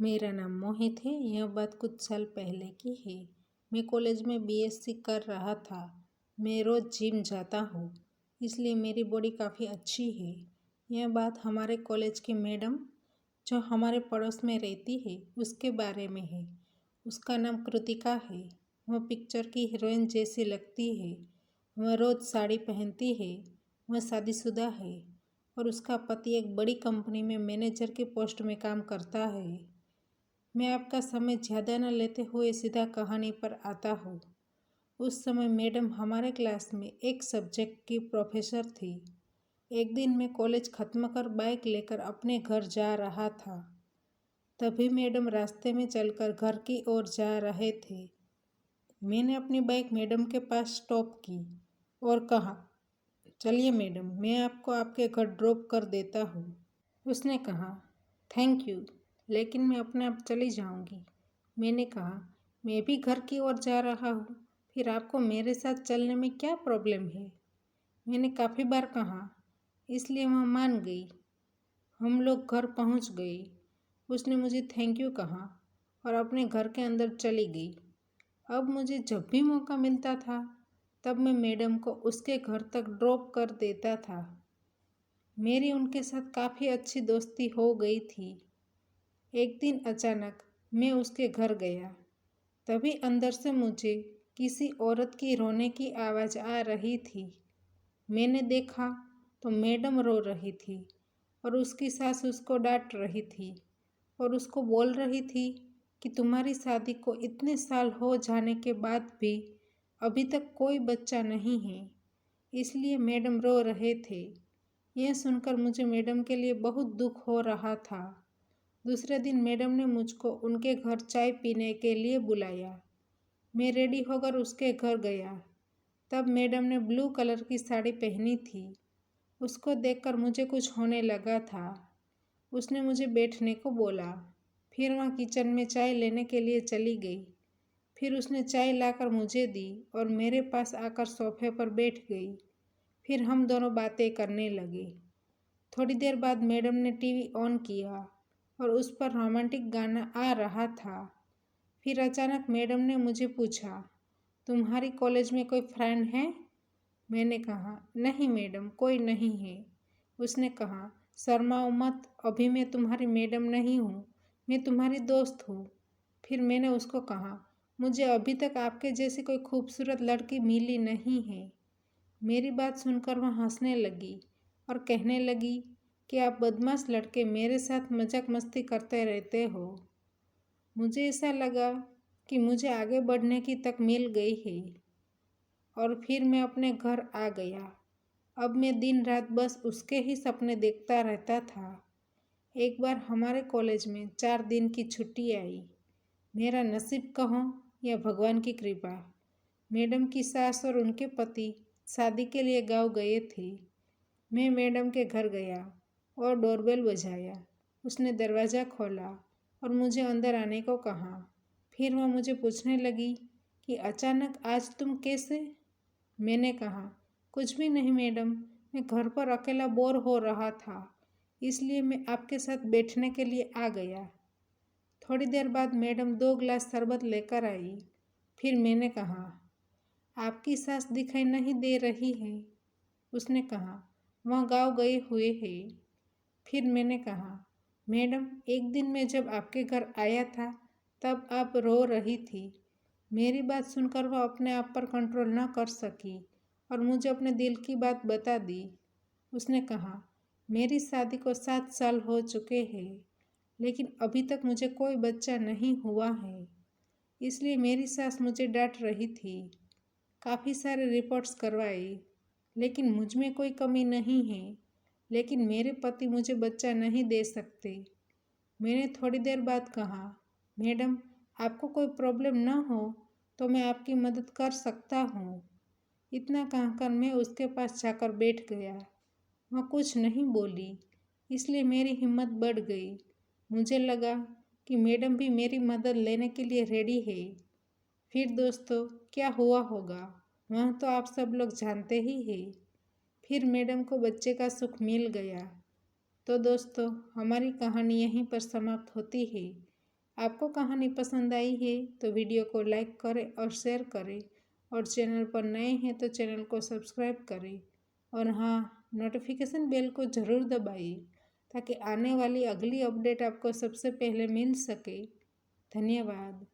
मेरा नाम मोहित है। यह बात कुछ साल पहले की है। मैं कॉलेज में बीएससी कर रहा था। मैं रोज़ जिम जाता हूँ, इसलिए मेरी बॉडी काफ़ी अच्छी है। यह बात हमारे कॉलेज की मैडम जो हमारे पड़ोस में रहती है उसके बारे में है। उसका नाम कृतिका है। वह पिक्चर की हीरोइन जैसी लगती है। वह रोज़ साड़ी पहनती है। वह शादीशुदा है और उसका पति एक बड़ी कंपनी में मैनेजर के पोस्ट में काम करता है। मैं आपका समय ज़्यादा न लेते हुए सीधा कहानी पर आता हूँ। उस समय मैडम हमारे क्लास में एक सब्जेक्ट की प्रोफेसर थी। एक दिन मैं कॉलेज ख़त्म कर बाइक लेकर अपने घर जा रहा था। तभी मैडम रास्ते में चलकर घर की ओर जा रहे थे। मैंने अपनी बाइक मैडम के पास स्टॉप की और कहा, चलिए मैडम, मैं आपको आपके घर ड्रॉप कर देता हूँ। उसने कहा, थैंक यू, लेकिन मैं अपने आप चली जाऊंगी। मैंने कहा, मैं भी घर की ओर जा रहा हूँ, फिर आपको मेरे साथ चलने में क्या प्रॉब्लम है? मैंने काफ़ी बार कहा, इसलिए वह मान गई। हम लोग घर पहुँच गए। उसने मुझे थैंक यू कहा और अपने घर के अंदर चली गई। अब मुझे जब भी मौका मिलता था तब मैं मैडम को उसके घर तक ड्रॉप कर देता था। मेरी उनके साथ काफ़ी अच्छी दोस्ती हो गई थी। एक दिन अचानक मैं उसके घर गया। तभी अंदर से मुझे किसी औरत की रोने की आवाज़ आ रही थी। मैंने देखा तो मैडम रो रही थी और उसकी सास उसको डांट रही थी और उसको बोल रही थी कि तुम्हारी शादी को इतने साल हो जाने के बाद भी अभी तक कोई बच्चा नहीं है, इसलिए मैडम रो रहे थे। यह सुनकर मुझे मैडम के लिए बहुत दुख हो रहा था। दूसरे दिन मैडम ने मुझको उनके घर चाय पीने के लिए बुलाया। मैं रेडी होकर उसके घर गया। तब मैडम ने ब्लू कलर की साड़ी पहनी थी। उसको देखकर मुझे कुछ होने लगा था। उसने मुझे बैठने को बोला। फिर वह किचन में चाय लेने के लिए चली गई। फिर उसने चाय लाकर मुझे दी और मेरे पास आकर सोफे पर बैठ गई। फिर हम दोनों बातें करने लगे। थोड़ी देर बाद मैडम ने टीवी ऑन किया और उस पर रोमांटिक गाना आ रहा था। फिर अचानक मैडम ने मुझे पूछा, तुम्हारी कॉलेज में कोई फ्रेंड है? मैंने कहा, नहीं मैडम, कोई नहीं है। उसने कहा, शर्माओ मत, अभी मैं तुम्हारी मैडम नहीं हूँ, मैं तुम्हारी दोस्त हूँ। फिर मैंने उसको कहा, मुझे अभी तक आपके जैसी कोई खूबसूरत लड़की मिली नहीं है। मेरी बात सुनकर वह हंसने लगी और कहने लगी कि आप बदमाश लड़के मेरे साथ मजाक मस्ती करते रहते हो। मुझे ऐसा लगा कि मुझे आगे बढ़ने की तक मिल गई है और फिर मैं अपने घर आ गया। अब मैं दिन रात बस उसके ही सपने देखता रहता था। एक बार हमारे कॉलेज में 4 दिन की छुट्टी आई। मेरा नसीब कहो या भगवान की कृपा, मैडम की सास और उनके पति शादी के लिए गाँव गए थे। मैं मैडम के घर गया और डोरबेल बजाया। उसने दरवाज़ा खोला और मुझे अंदर आने को कहा। फिर वह मुझे पूछने लगी कि अचानक आज तुम कैसे? मैंने कहा, कुछ भी नहीं मैडम, मैं घर पर अकेला बोर हो रहा था, इसलिए मैं आपके साथ बैठने के लिए आ गया। थोड़ी देर बाद मैडम 2 गिलास शरबत लेकर आई। फिर मैंने कहा, आपकी सास दिखाई नहीं दे रही है। उसने कहा, वह गाँव गए हुए हैं। फिर मैंने कहा, मैडम, एक दिन मैं जब आपके घर आया था तब आप रो रही थी। मेरी बात सुनकर वह अपने आप पर कंट्रोल न कर सकी और मुझे अपने दिल की बात बता दी। उसने कहा, मेरी शादी को 7 साल हो चुके हैं, लेकिन अभी तक मुझे कोई बच्चा नहीं हुआ है, इसलिए मेरी सास मुझे डांट रही थी। काफ़ी सारे रिपोर्ट्स करवाए, लेकिन मुझ में कोई कमी नहीं है, लेकिन मेरे पति मुझे बच्चा नहीं दे सकते। मैंने थोड़ी देर बाद कहा, मैडम, आपको कोई प्रॉब्लम न हो तो मैं आपकी मदद कर सकता हूँ। इतना कहकर मैं उसके पास जाकर बैठ गया। वह कुछ नहीं बोली, इसलिए मेरी हिम्मत बढ़ गई। मुझे लगा कि मैडम भी मेरी मदद लेने के लिए रेडी है। फिर दोस्तों, क्या हुआ होगा वह तो आप सब लोग जानते ही हैं। फिर मैडम को बच्चे का सुख मिल गया। तो दोस्तों, हमारी कहानी यहीं पर समाप्त होती है। आपको कहानी पसंद आई है तो वीडियो को लाइक करें और शेयर करें, और चैनल पर नए हैं तो चैनल को सब्सक्राइब करें, और हाँ, नोटिफिकेशन बेल को ज़रूर दबाइए ताकि आने वाली अगली अपडेट आपको सबसे पहले मिल सके। धन्यवाद।